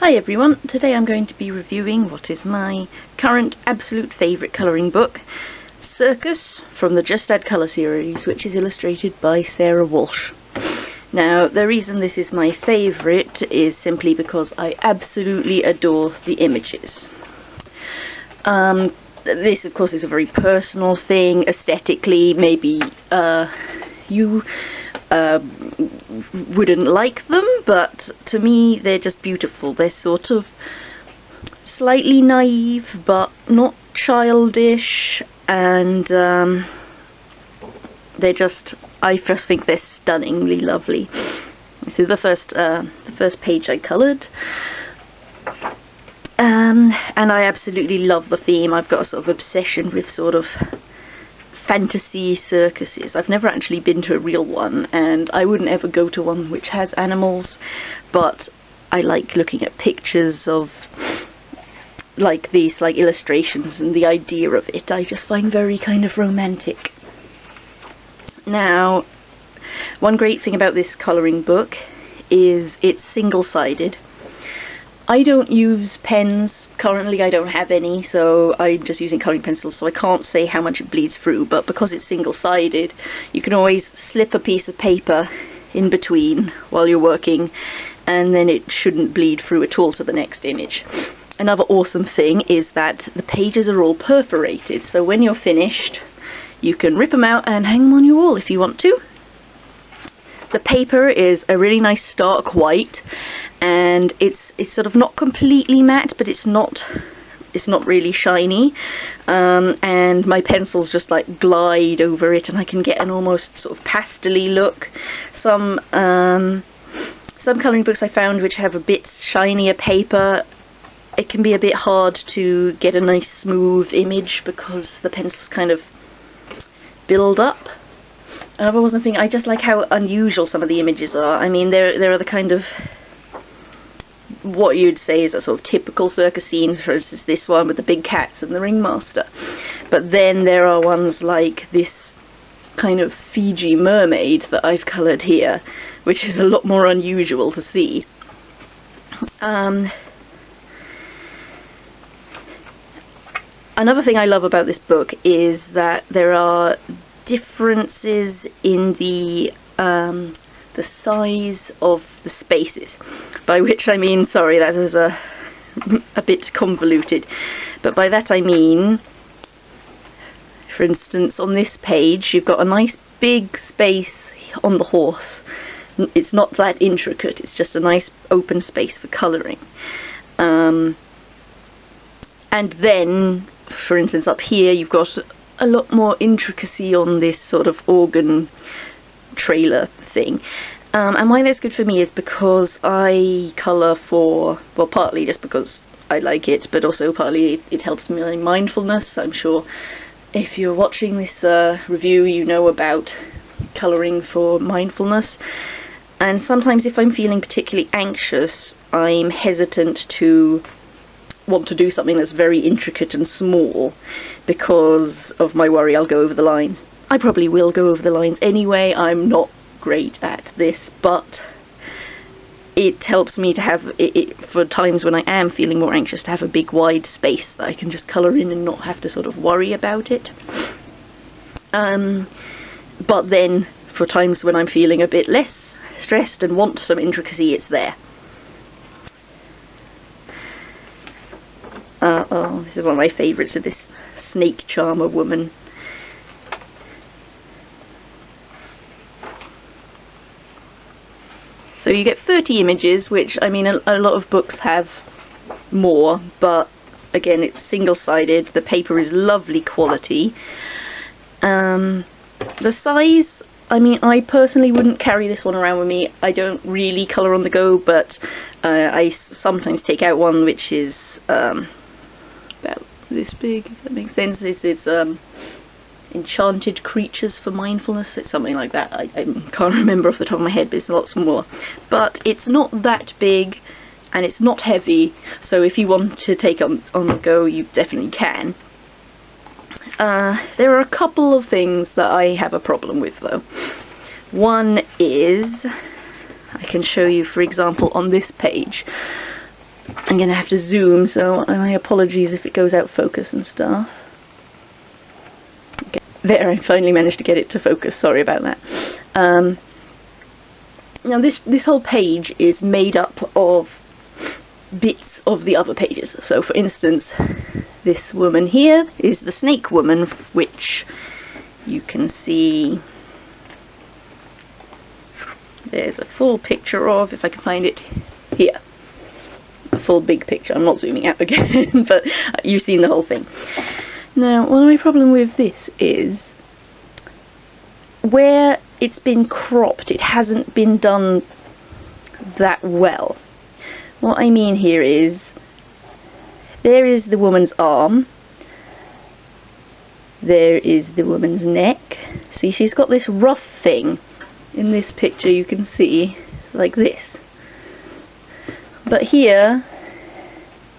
Hi everyone, today I'm going to be reviewing what is my current absolute favourite colouring book, Circus, from the Just Add Colour series, which is illustrated by Sarah Walsh. Now, the reason this is my favourite is simply because I absolutely adore the images. This, of course, is a very personal thing. Aesthetically, maybe you wouldn't like them, but to me they're just beautiful. They're sort of slightly naive but not childish, and I just think they're stunningly lovely. This is the first page I coloured, and I absolutely love the theme. I've got a sort of obsession with sort of fantasy circuses. I've never actually been to a real one, and I wouldn't ever go to one which has animals, but I like looking at pictures of like these, like illustrations, and the idea of it I just find very kind of romantic. Now, one great thing about this colouring book is it's single-sided. I don't use pens. Currently I don't have any, so I'm just using colouring pencils, so I can't say how much it bleeds through, but because it's single-sided you can always slip a piece of paper in between while you're working, and then it shouldn't bleed through at all to the next image. Another awesome thing is that the pages are all perforated, so when you're finished you can rip them out and hang them on your wall if you want to. The paper is a really nice stark white, and it's sort of not completely matte, but it's not really shiny, and my pencils just like glide over it, and I can get an almost sort of pastel-y look. Some colouring books I found which have a bit shinier paper, it can be a bit hard to get a nice smooth image because the pencils kind of build up. Another awesome thing, I just like how unusual some of the images are. I mean, there are the kind of what you'd say is a sort of typical circus scenes, for instance this one with the big cats and the ringmaster. But then there are ones like this kind of Fiji mermaid that I've coloured here, which is a lot more unusual to see. Another thing I love about this book is that there are differences in the size of the spaces, by which I mean, sorry, that is a bit convoluted, but by that I mean, for instance, on this page you've got a nice big space on the horse. It's not that intricate, it's just a nice open space for colouring. And then, for instance, up here you've got a lot more intricacy on this sort of organ trailer thing. And why that's good for me is because I colour for, well, partly just because I like it, but also partly it helps me in mindfulness. I'm sure if you're watching this review you know about colouring for mindfulness, and sometimes if I'm feeling particularly anxious I'm hesitant to want to do something that's very intricate and small because of my worry I'll go over the lines. I probably will go over the lines anyway. I'm not great at this, but it helps me to have it for times when I am feeling more anxious, to have a big wide space that I can just colour in and not have to sort of worry about it. But then for times when I'm feeling a bit less stressed and want some intricacy, it's there. Oh, this is one of my favourites, of this snake charmer woman. So you get 30 images, which, I mean, a lot of books have more, but again it's single-sided, the paper is lovely quality. The size, I mean, I personally wouldn't carry this one around with me. I don't really colour on the go, but I sometimes take out one which is about this big, if that makes sense. It's Enchanted Creatures for Mindfulness, it's something like that. I can't remember off the top of my head, but it's a lot smaller. But it's not that big, and it's not heavy, so if you want to take it on the go, you definitely can. There are a couple of things that I have a problem with, though. One is, I can show you, for example, on this page, I'm going to have to zoom, so my apologies if it goes out focus and stuff. Okay. There, I finally managed to get it to focus, sorry about that. Now this whole page is made up of bits of the other pages. So for instance, this woman here is the snake woman, which you can see there's a full picture of, if I can find it here. A full big picture. I'm not zooming out again, but you've seen the whole thing. Now, one of my problem with this is where it's been cropped, it hasn't been done that well. What I mean here is, there is the woman's arm, there is the woman's neck. See, she's got this rough thing. In this picture you can see, like this. But here,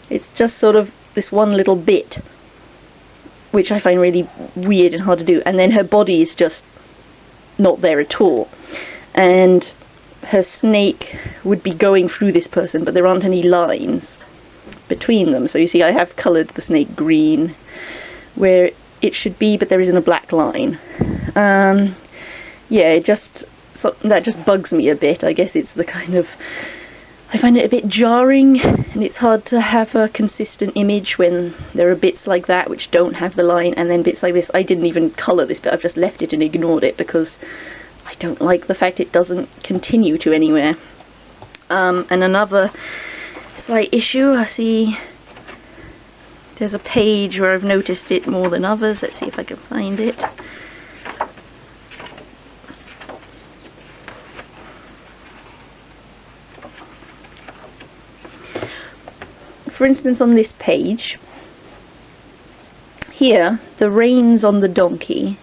it's just sort of this one little bit, which I find really weird and hard to do. And then her body is just not there at all. And her snake would be going through this person, but there aren't any lines between them. So you see, I have coloured the snake green where it should be, but there isn't a black line. Yeah, that just bugs me a bit. I guess it's the kind of, I find it a bit jarring, and it's hard to have a consistent image when there are bits like that which don't have the line, and then bits like this. I didn't even colour this bit, I've just left it and ignored it because I don't like the fact it doesn't continue to anywhere. And another slight issue, I see there's a page where I've noticed it more than others. Let's see if I can find it. For instance, on this page, here, the reins on the donkey,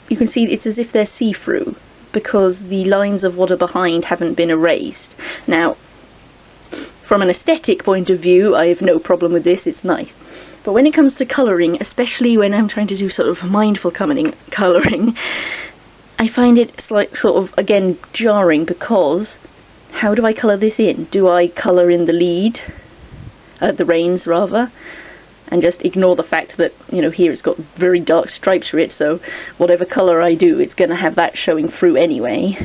you can see it's as if they're see-through, because the lines of what are behind haven't been erased. Now, from an aesthetic point of view, I have no problem with this, it's nice. But when it comes to colouring, especially when I'm trying to do sort of mindful colouring, I find it like sort of, again, jarring, because how do I colour this in? Do I colour in the lead? The reins rather, and just ignore the fact that, you know, here it's got very dark stripes through it, so whatever colour I do, it's going to have that showing through anyway.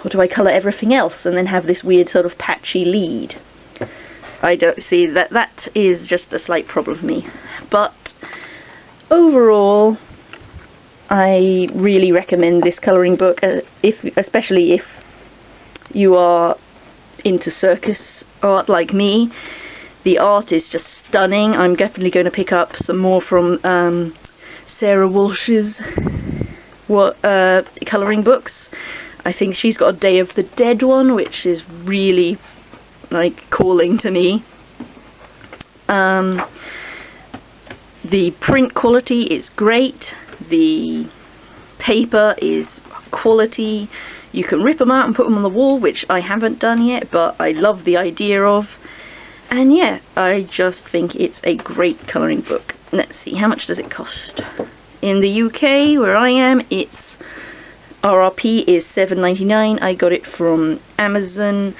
Or do I colour everything else and then have this weird sort of patchy lead? I don't see that. That is just a slight problem for me. But overall, I really recommend this colouring book, especially if you are into circus art like me. The art is just stunning. I'm definitely going to pick up some more from Sarah Walsh's colouring books. I think she's got a Day of the Dead one, which is really like calling to me. The print quality is great. The paper is quality. You can rip them out and put them on the wall, which I haven't done yet, but I love the idea of. And yeah, I just think it's a great colouring book. Let's see, how much does it cost? In the UK, where I am, its RRP is $7.99. I got it from Amazon,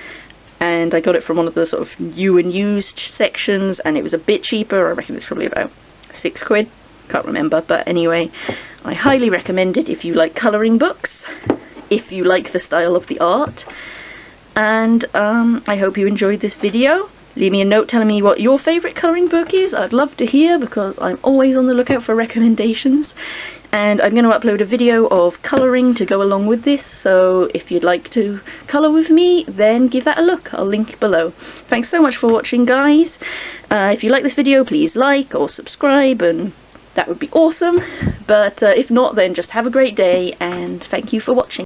and I got it from one of the sort of new and used sections, and it was a bit cheaper. I reckon it's probably about £6. Can't remember, but anyway, I highly recommend it if you like colouring books, if you like the style of the art, and I hope you enjoyed this video. Leave me a note telling me what your favourite colouring book is. I'd love to hear, because I'm always on the lookout for recommendations. And I'm going to upload a video of colouring to go along with this, so if you'd like to colour with me, then give that a look. I'll link below. Thanks so much for watching, guys. If you like this video, please like or subscribe, and that would be awesome. But if not, then just have a great day, and thank you for watching.